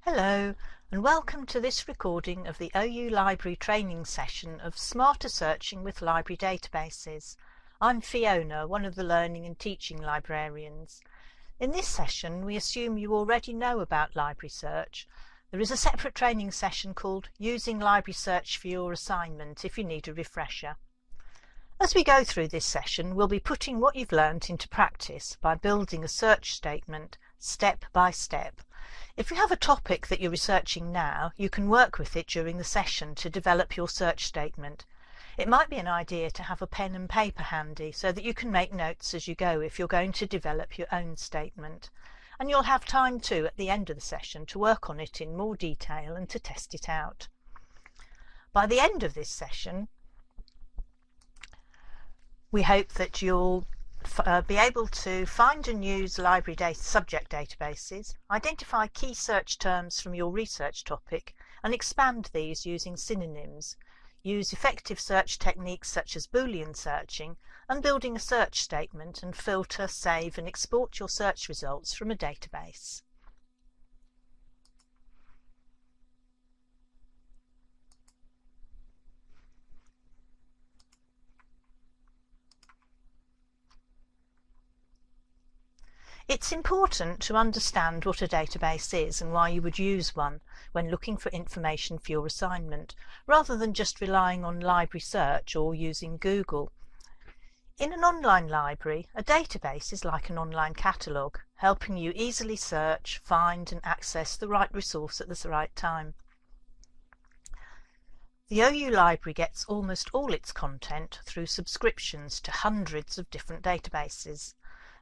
Hello and welcome to this recording of the OU Library training session of Smarter Searching with Library Databases. I'm Fiona, one of the Learning and Teaching Librarians. In this session we assume you already know about library search. There is a separate training session called Using Library Search for Your Assignment if you need a refresher. As we go through this session, we'll be putting what you've learnt into practice by building a search statement step by step. If you have a topic that you're researching now, you can work with it during the session to develop your search statement. It might be an idea to have a pen and paper handy so that you can make notes as you go if you're going to develop your own statement. And you'll have time too at the end of the session to work on it in more detail and to test it out. By the end of this session, we hope that you'll be able to find and use library subject databases, identify key search terms from your research topic and expand these using synonyms, use effective search techniques such as Boolean searching and building a search statement, and filter, save and export your search results from a database. It's important to understand what a database is and why you would use one when looking for information for your assignment, rather than just relying on library search or using Google. In an online library, a database is like an online catalogue, helping you easily search, find and access the right resource at the right time. The OU Library gets almost all its content through subscriptions to hundreds of different databases.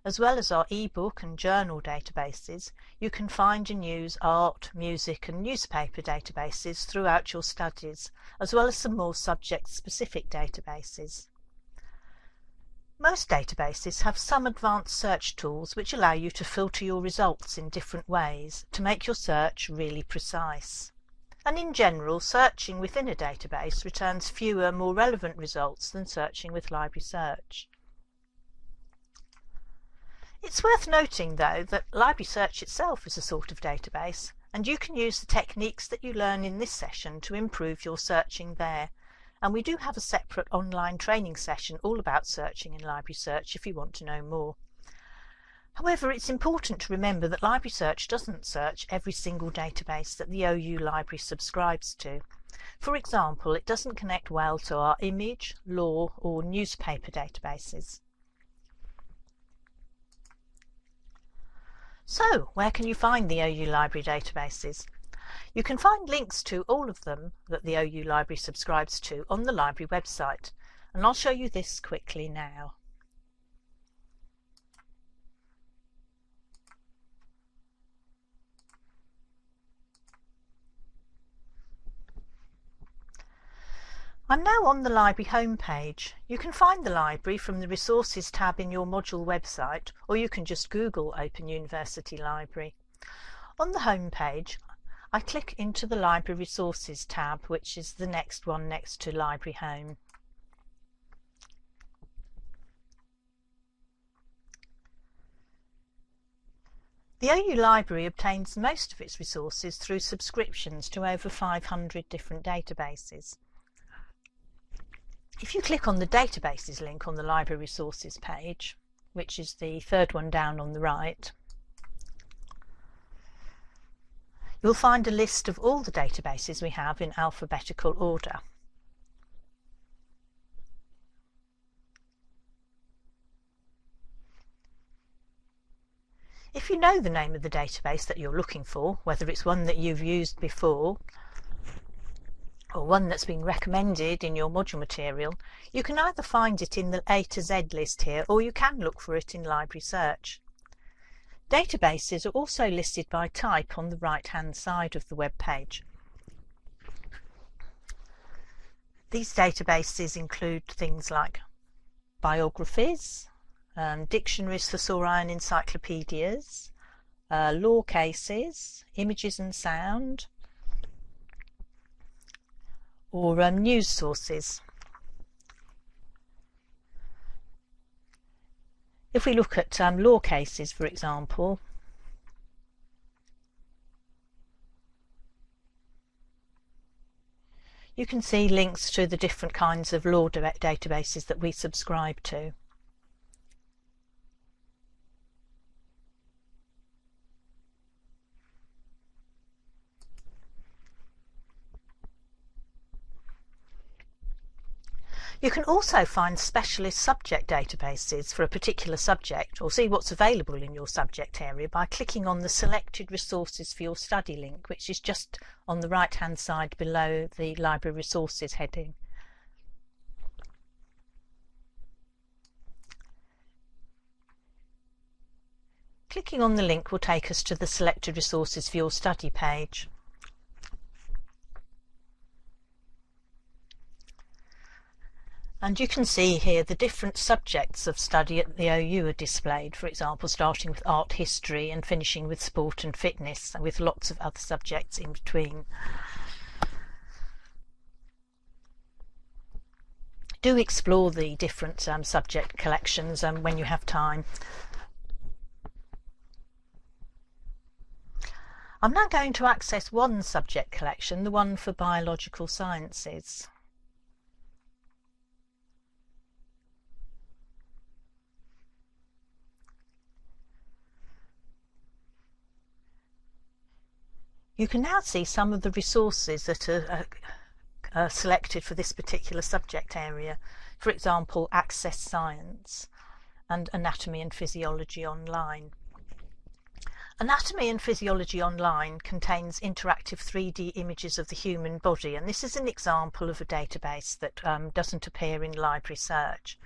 As well as our e-book and journal databases, you can find and use art, music and newspaper databases throughout your studies, as well as some more subject-specific databases. Most databases have some advanced search tools which allow you to filter your results in different ways to make your search really precise. And in general, searching within a database returns fewer, more relevant results than searching with library search. It's worth noting, though, that library search itself is a sort of database, and you can use the techniques that you learn in this session to improve your searching there. And we do have a separate online training session all about searching in library search if you want to know more. However, it's important to remember that library search doesn't search every single database that the OU Library subscribes to. For example, it doesn't connect well to our image, law or newspaper databases. So, where can you find the OU Library databases? You can find links to all of them that the OU Library subscribes to on the library website, and I'll show you this quickly now. I'm now on the library homepage. You can find the library from the Resources tab in your module website, or you can just Google Open University Library. On the homepage, I click into the Library Resources tab, which is the next one next to Library Home. The OU Library obtains most of its resources through subscriptions to over 500 different databases. If you click on the Databases link on the Library Resources page, which is the third one down on the right, you'll find a list of all the databases we have in alphabetical order. If you know the name of the database that you're looking for, whether it's one that you've used before or one that's been recommended in your module material, you can either find it in the A to Z list here, or you can look for it in library search. Databases are also listed by type on the right-hand side of the web page. These databases include things like biographies, dictionaries, thesauri and encyclopedias, law cases, images and sound, or news sources. If we look at law cases, for example, You can see links to the different kinds of law databases that we subscribe to. You can also find specialist subject databases for a particular subject, or see what's available in your subject area by clicking on the Selected Resources for Your Study link, which is just on the right hand side below the Library Resources heading. Clicking on the link will take us to the Selected Resources for Your Study page. And you can see here the different subjects of study at the OU are displayed, for example starting with art history and finishing with sport and fitness, with lots of other subjects in between. Do explore the different subject collections when you have time. I'm now going to access one subject collection, the one for biological sciences. You can now see some of the resources that are selected for this particular subject area. For example, Access Science and Anatomy and Physiology Online. Anatomy and Physiology Online contains interactive 3D images of the human body, and this is an example of a database that doesn't appear in library search.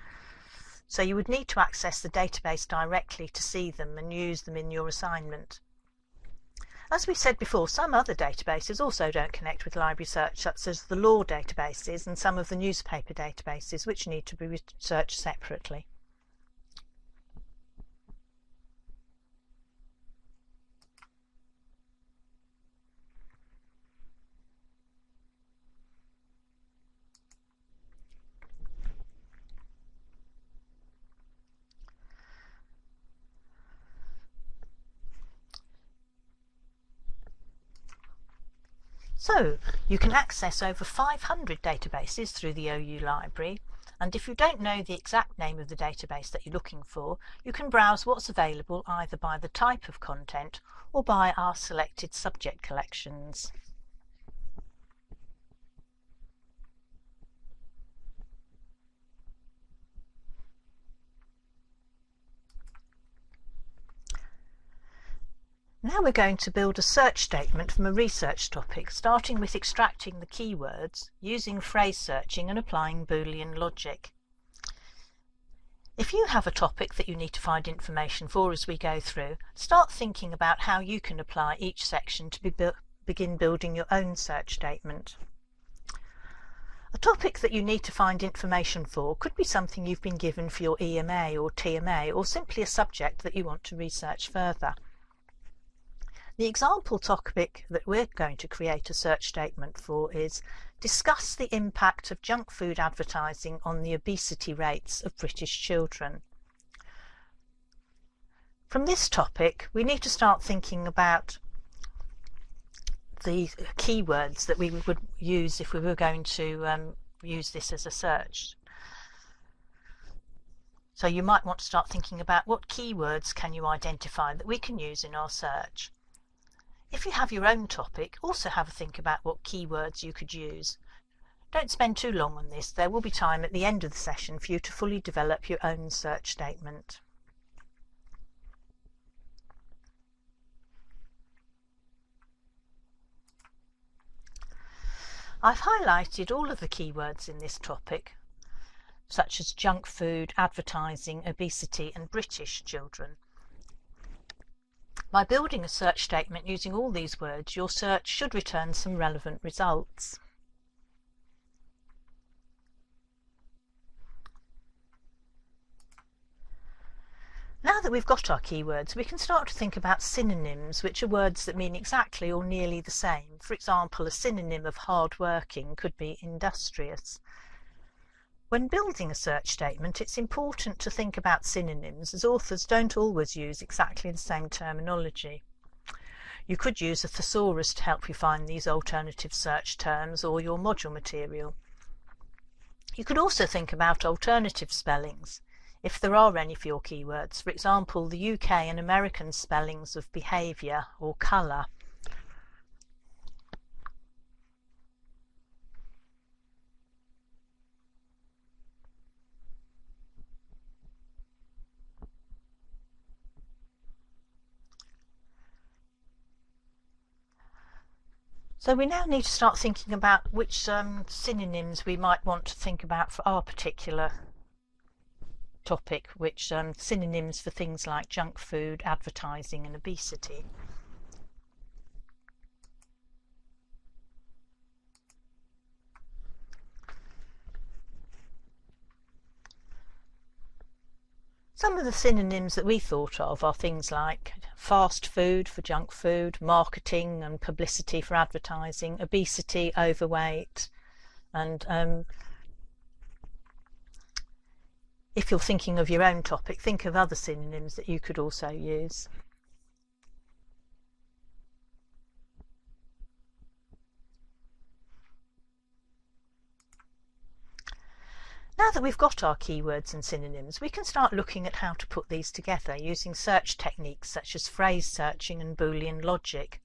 So you would need to access the database directly to see them and use them in your assignment. As we said before, some other databases also don't connect with library search, such as the law databases and some of the newspaper databases, which need to be researched separately. So you can access over 500 databases through the OU library, and if you don't know the exact name of the database that you're looking for, you can browse what's available either by the type of content or by our selected subject collections. Now we're going to build a search statement from a research topic, starting with extracting the keywords, using phrase searching and applying Boolean logic. If you have a topic that you need to find information for as we go through, start thinking about how you can apply each section to begin building your own search statement. A topic that you need to find information for could be something you've been given for your EMA or TMA, or simply a subject that you want to research further. The example topic that we're going to create a search statement for is discuss the impact of junk food advertising on the obesity rates of British children. From this topic, we need to start thinking about the keywords that we would use if we were going to use this as a search. So you might want to start thinking about what keywords can you identify that we can use in our search. If you have your own topic, also have a think about what keywords you could use. Don't spend too long on this. There will be time at the end of the session for you to fully develop your own search statement. I've highlighted all of the keywords in this topic, such as junk food, advertising, obesity and British children. By building a search statement using all these words, your search should return some relevant results. Now that we've got our keywords, we can start to think about synonyms, which are words that mean exactly or nearly the same. For example, a synonym of hard-working could be industrious. When building a search statement, it's important to think about synonyms, as authors don't always use exactly the same terminology. You could use a thesaurus to help you find these alternative search terms or your module material. You could also think about alternative spellings, if there are any for your keywords, for example the UK and American spellings of behaviour or colour. So we now need to start thinking about which synonyms we might want to think about for our particular topic, which synonyms for things like junk food, advertising and obesity. Some of the synonyms that we thought of are things like fast food for junk food, marketing and publicity for advertising, obesity, overweight, and if you're thinking of your own topic, think of other synonyms that you could also use. Now that we've got our keywords and synonyms, we can start looking at how to put these together using search techniques such as phrase searching and Boolean logic.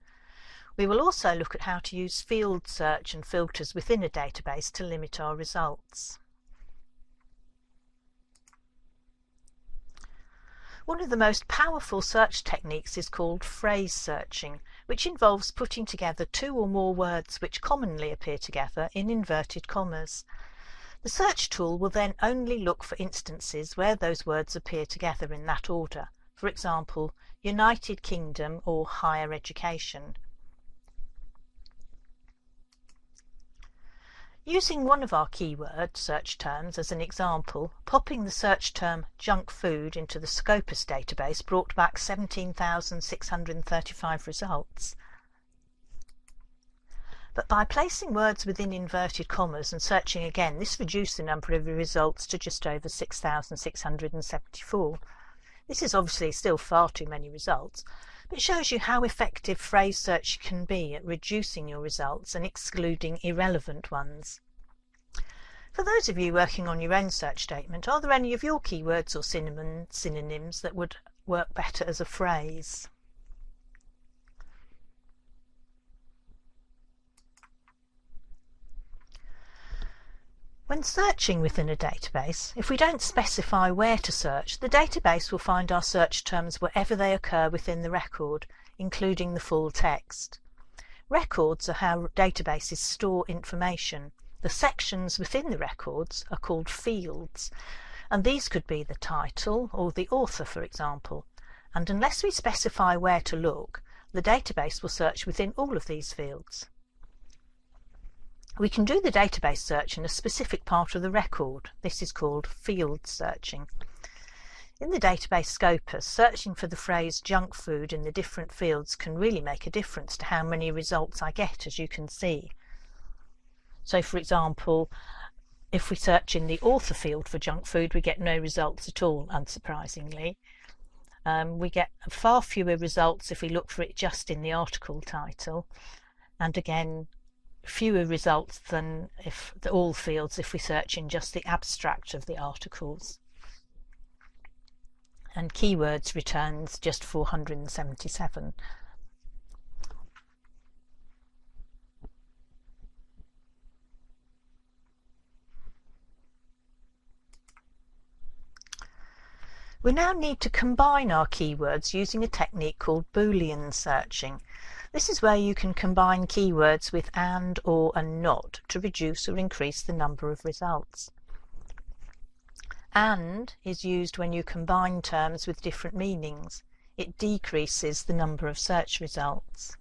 We will also look at how to use field search and filters within a database to limit our results. One of the most powerful search techniques is called phrase searching, which involves putting together two or more words which commonly appear together in inverted commas. The search tool will then only look for instances where those words appear together in that order, for example, United Kingdom or higher education. Using one of our keyword search terms as an example, popping the search term junk food into the Scopus database brought back 17,635 results. But by placing words within inverted commas and searching again, this reduced the number of results to just over 6,674. This is obviously still far too many results, but it shows you how effective phrase search can be at reducing your results and excluding irrelevant ones. For those of you working on your own search statement, are there any of your keywords or synonyms that would work better as a phrase? When searching within a database, if we don't specify where to search, the database will find our search terms wherever they occur within the record, including the full text. Records are how databases store information. The sections within the records are called fields, and these could be the title or the author, for example. And unless we specify where to look, the database will search within all of these fields. We can do the database search in a specific part of the record. This is called field searching. In the database Scopus, searching for the phrase junk food in the different fields can really make a difference to how many results I get, as you can see. So for example, if we search in the author field for junk food, we get no results at all, unsurprisingly. We get far fewer results if we look for it just in the article title, and again fewer results than if all fields if we search in just the abstract of the articles. And keywords returns just 477. We now need to combine our keywords using a technique called Boolean searching. This is where you can combine keywords with and, or, and not to reduce or increase the number of results. And is used when you combine terms with different meanings. It decreases the number of search results.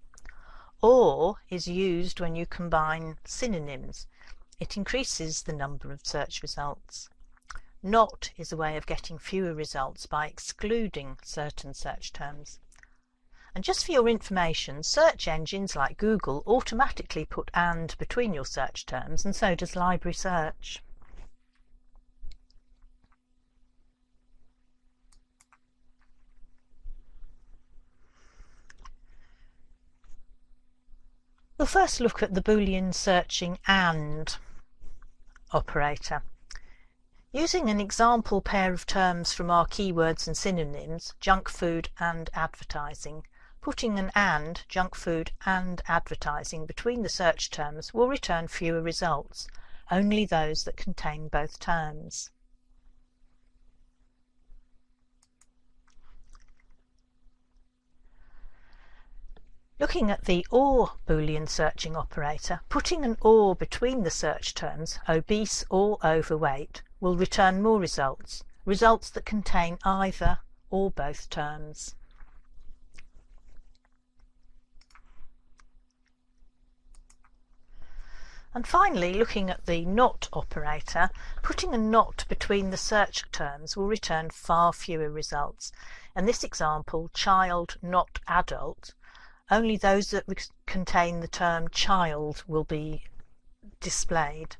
Or is used when you combine synonyms. It increases the number of search results. Not is a way of getting fewer results by excluding certain search terms. And just for your information, search engines like Google automatically put and between your search terms, and so does Library Search. We'll first look at the Boolean searching AND operator. Using an example pair of terms from our keywords and synonyms, junk food and advertising, putting an AND, junk food and advertising, between the search terms will return fewer results, only those that contain both terms. Looking at the OR Boolean searching operator, putting an OR between the search terms, obese or overweight, will return more results, results that contain either or both terms. And finally, looking at the NOT operator, putting a NOT between the search terms will return far fewer results. In this example, child not adult, only those that contain the term child will be displayed.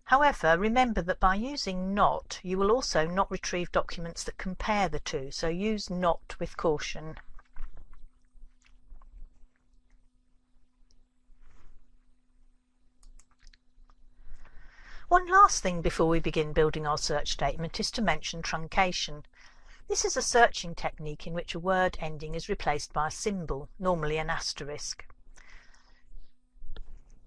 However, remember that by using NOT, you will also not retrieve documents that compare the two, so use NOT with caution. One last thing before we begin building our search statement is to mention truncation. This is a searching technique in which a word ending is replaced by a symbol, normally an asterisk.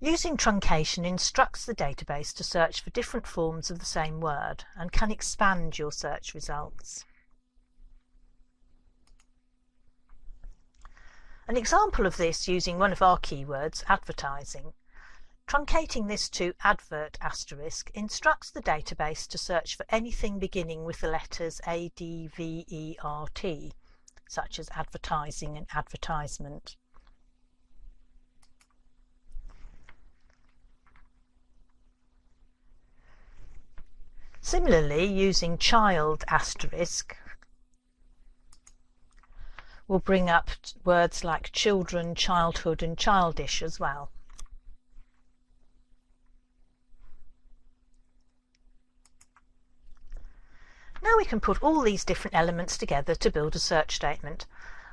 Using truncation instructs the database to search for different forms of the same word and can expand your search results. An example of this using one of our keywords, advertising. Truncating this to advert asterisk instructs the database to search for anything beginning with the letters A, D, V, E, R, T, such as advertising and advertisement. Similarly, using child asterisk will bring up words like children, childhood and childish as well. Now we can put all these different elements together to build a search statement.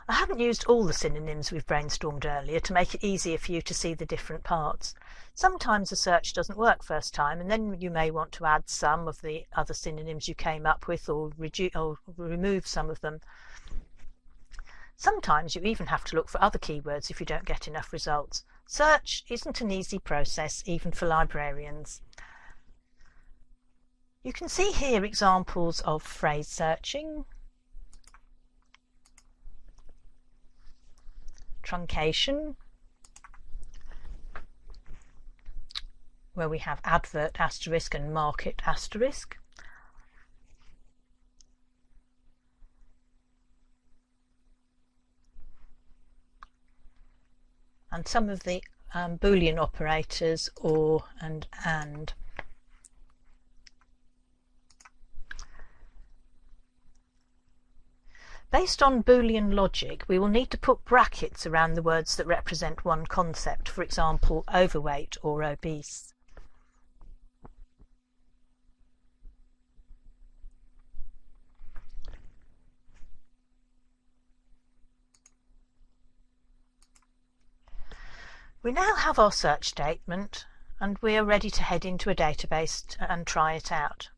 I haven't used all the synonyms we've brainstormed earlier to make it easier for you to see the different parts. Sometimes a search doesn't work first time, and then you may want to add some of the other synonyms you came up with or remove some of them. Sometimes you even have to look for other keywords if you don't get enough results. Search isn't an easy process, even for librarians. You can see here examples of phrase searching, truncation, where we have advert asterisk and market asterisk, and some of the Boolean operators OR and AND. Based on Boolean logic, we will need to put brackets around the words that represent one concept, for example, overweight or obese. We now have our search statement and we are ready to head into a database and try it out.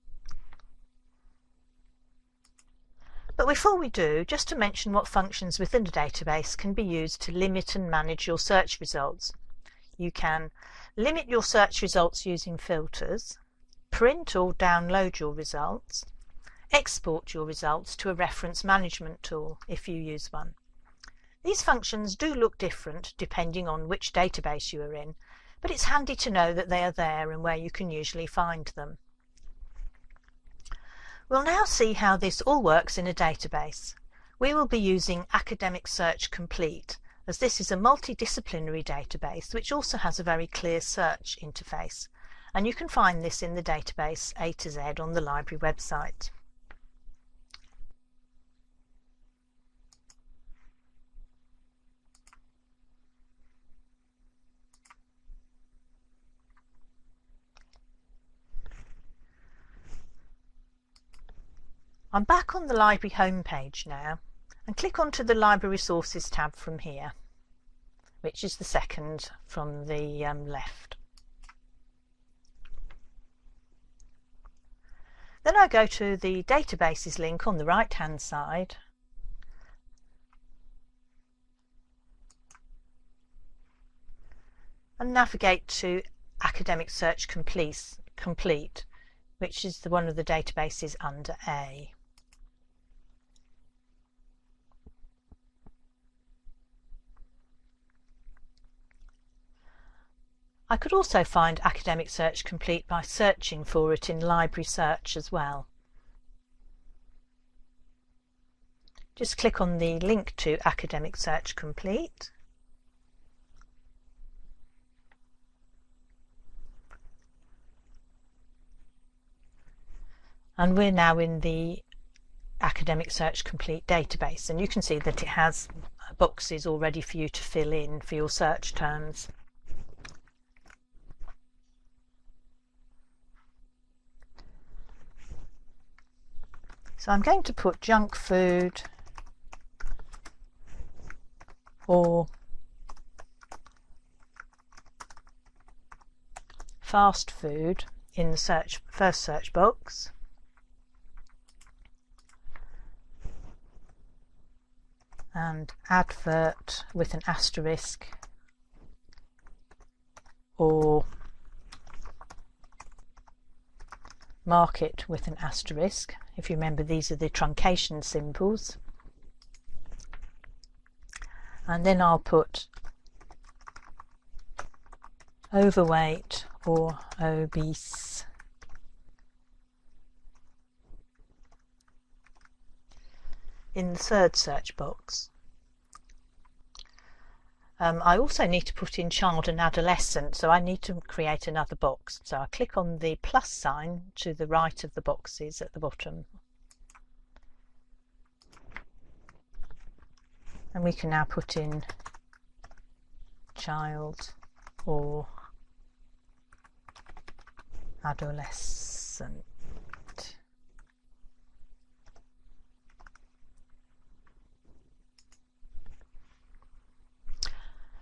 But before we do, just to mention what functions within a database can be used to limit and manage your search results. You can limit your search results using filters, print or download your results, export your results to a reference management tool if you use one. These functions do look different depending on which database you are in, but it's handy to know that they are there and where you can usually find them. We'll now see how this all works in a database. We will be using Academic Search Complete, as this is a multidisciplinary database which also has a very clear search interface, and you can find this in the database A to Z on the library website. I'm back on the library homepage now and click onto the Library Resources tab from here. which is the second from the left. Then I go to the databases link on the right hand side and navigate to Academic Search Complete, which is one of the databases under A. I could also find Academic Search Complete by searching for it in Library Search as well. Just click on the link to Academic Search Complete. And we're now in the Academic Search Complete database, and you can see that it has boxes already for you to fill in for your search terms. So I'm going to put junk food or fast food in the first search box, and advert with an asterisk or market with an asterisk. If you remember, these are the truncation symbols. And then I'll put overweight or obese. In the third search box. I also need to put in child and adolescent, so I need to create another box. So I click on the plus sign to the right of the boxes at the bottom. And we can now put in child or adolescent.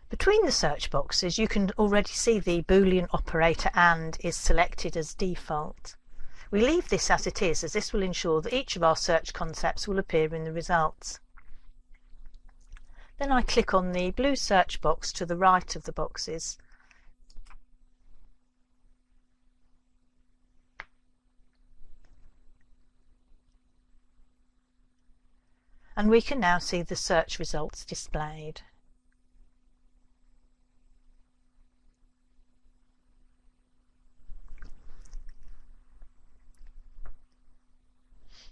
Between the search boxes, you can already see the Boolean operator AND is selected as default. We leave this as it is, as this will ensure that each of our search concepts will appear in the results. Then I click on the blue search box to the right of the boxes. And we can now see the search results displayed.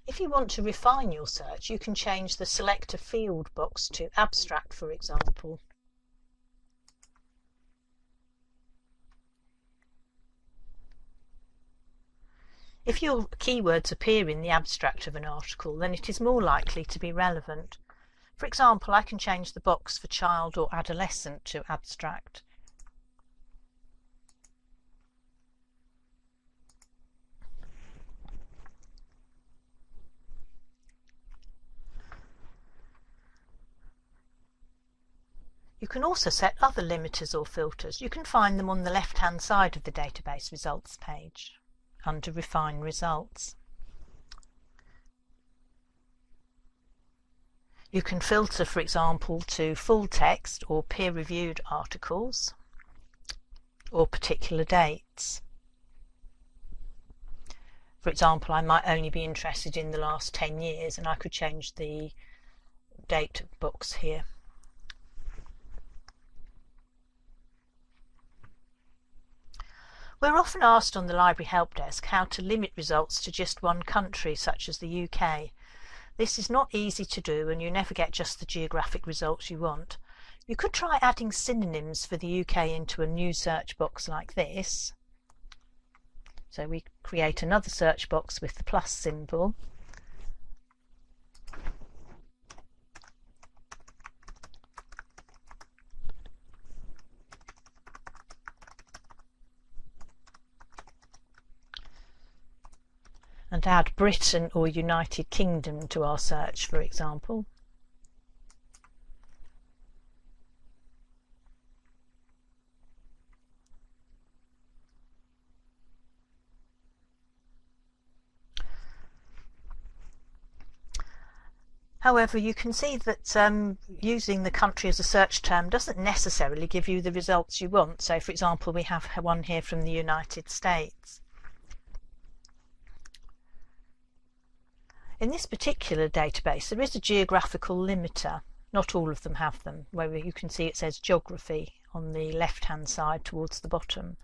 If you want to refine your search, you can change the Select a Field box to Abstract, for example. If your keywords appear in the abstract of an article, then it is more likely to be relevant. For example, I can change the box for child or adolescent to Abstract. You can also set other limiters or filters. You can find them on the left-hand side of the database results page under Refine Results. You can filter, for example, to full text or peer-reviewed articles or particular dates. For example, I might only be interested in the last 10 years, and I could change the date box here. We're often asked on the Library Help Desk how to limit results to just one country, such as the UK. This is not easy to do, and you never get just the geographic results you want. You could try adding synonyms for the UK into a new search box like this. So we create another search box with the plus symbol. And add Britain or United Kingdom to our search, for example. However, you can see that using the country as a search term doesn't necessarily give you the results you want. So, for example, we have one here from the United States. In this particular database, there is a geographical limiter. Not all of them have them, where you can see it says geography on the left-hand side towards the bottom.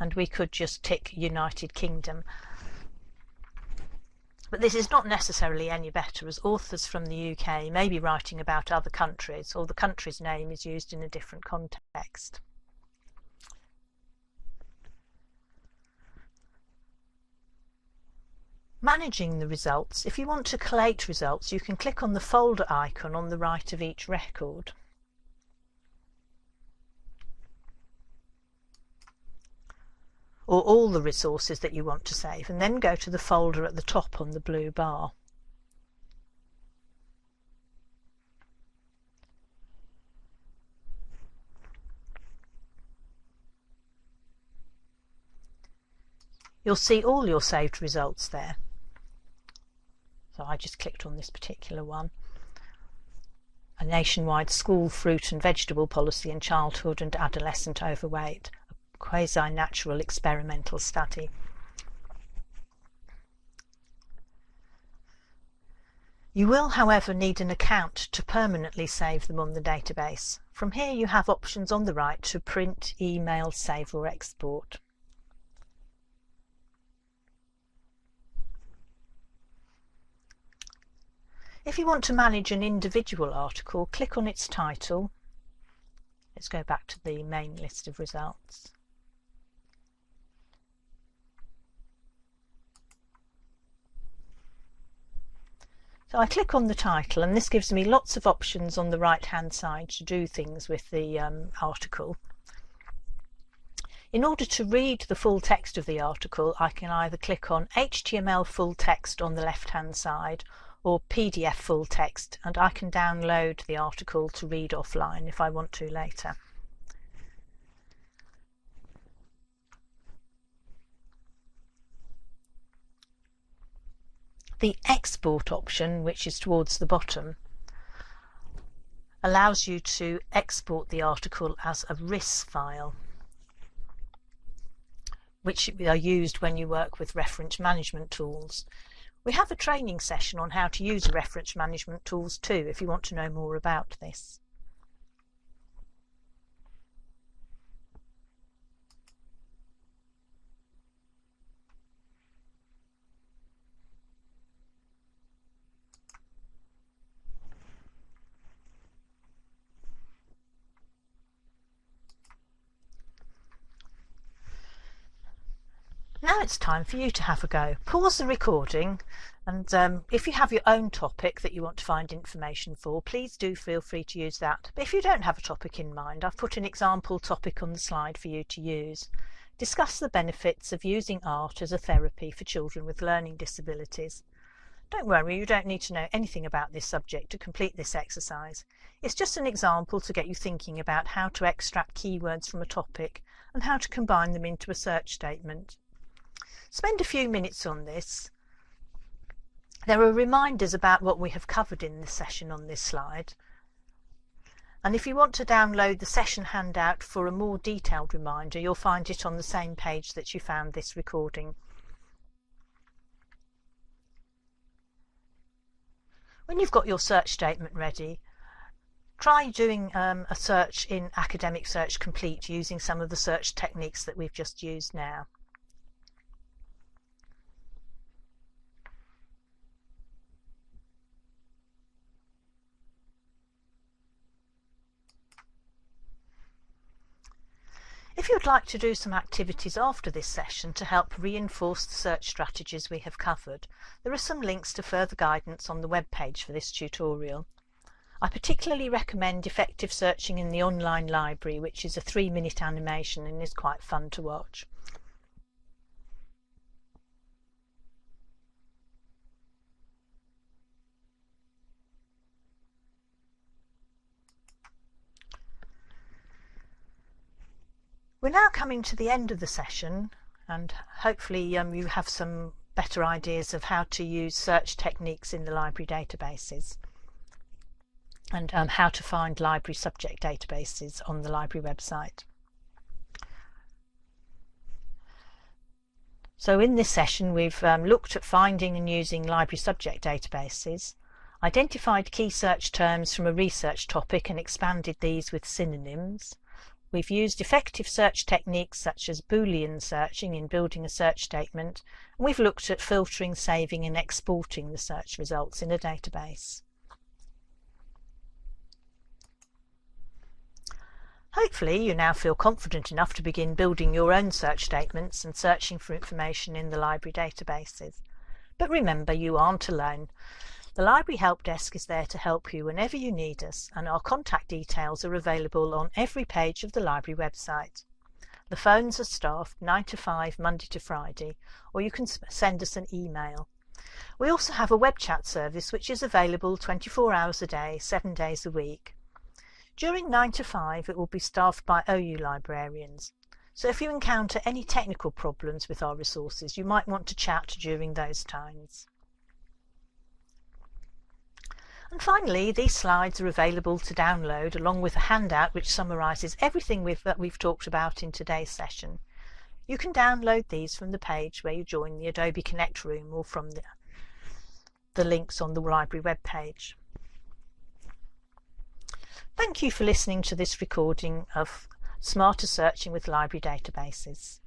And we could just tick United Kingdom. But this is not necessarily any better, as authors from the UK may be writing about other countries, or the country's name is used in a different context. Managing the results. If you want to collate results, you can click on the folder icon on the right of each record. Or all the resources that you want to save, and then go to the folder at the top on the blue bar. You'll see all your saved results there. So I just clicked on this particular one. A nationwide school fruit and vegetable policy in childhood and adolescent overweight. Quasi-natural experimental study. You will, however, need an account to permanently save them on the database. From here you have options on the right to print, email, save or export. If you want to manage an individual article, click on its title. Let's go back to the main list of results. So I click on the title, and this gives me lots of options on the right hand side to do things with the article. In order to read the full text of the article, I can either click on HTML full text on the left hand side or PDF full text, and I can download the article to read offline if I want to later. The export option, which is towards the bottom, allows you to export the article as a RIS file, which are used when you work with reference management tools. We have a training session on how to use reference management tools too, if you want to know more about this. Now it's time for you to have a go. Pause the recording, and if you have your own topic that you want to find information for, please do feel free to use that. But if you don't have a topic in mind, I've put an example topic on the slide for you to use. Discuss the benefits of using art as a therapy for children with learning disabilities. Don't worry, you don't need to know anything about this subject to complete this exercise. It's just an example to get you thinking about how to extract keywords from a topic and how to combine them into a search statement. Spend a few minutes on this. There are reminders about what we have covered in this session on this slide. And if you want to download the session handout for a more detailed reminder, you'll find it on the same page that you found this recording. When you've got your search statement ready, try doing a search in Academic Search Complete using some of the search techniques that we've just used now. If you'd like to do some activities after this session to help reinforce the search strategies we have covered, there are some links to further guidance on the web page for this tutorial. I particularly recommend effective searching in the online library, which is a 3-minute animation and is quite fun to watch. We're now coming to the end of the session, and hopefully you have some better ideas of how to use search techniques in the library databases and how to find library subject databases on the library website. So in this session we've looked at finding and using library subject databases, identified key search terms from a research topic and expanded these with synonyms. We've used effective search techniques such as Boolean searching in building a search statement, and we've looked at filtering, saving and exporting the search results in a database. Hopefully you now feel confident enough to begin building your own search statements and searching for information in the library databases. But remember, you aren't alone. The Library Help Desk is there to help you whenever you need us, and our contact details are available on every page of the library website. The phones are staffed 9 to 5 Monday to Friday, or you can send us an email. We also have a web chat service which is available 24 hours a day, 7 days a week. During 9 to 5 it will be staffed by OU librarians, so if you encounter any technical problems with our resources you might want to chat during those times. And finally, these slides are available to download along with a handout which summarises everything that we've talked about in today's session. You can download these from the page where you join the Adobe Connect room or from the links on the library web page. Thank you for listening to this recording of Smarter Searching with Library Databases.